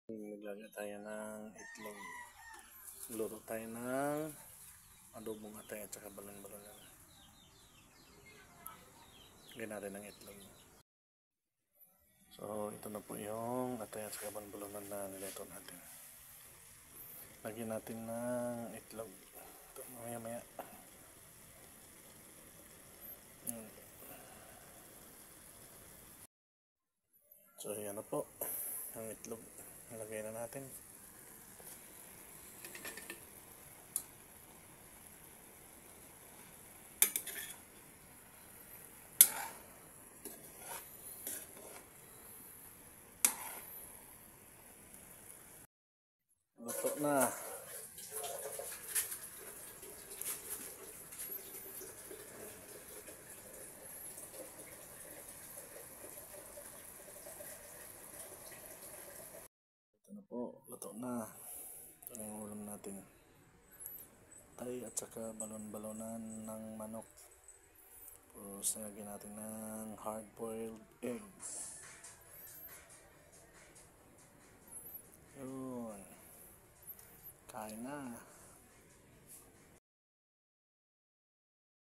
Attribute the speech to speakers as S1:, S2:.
S1: Maglagay tayo ng itlog. Luto tayo ng adobong atay at saka balon-balonan. Lagyan natin ng itlog. So, ito na po yung atay at saka balon-balonan na niluto natin. Lagyan natin ng itlog. Ito, maya-maya. So, yan na po. Ang itlog. Nalagay na natin. Luto na. Ito na po. Luto na. Ito na yung ulam natin. Tay at saka balon-balonan ng manok. Tapos nalagyan natin ng hard-boiled eggs. Yun. Kain na.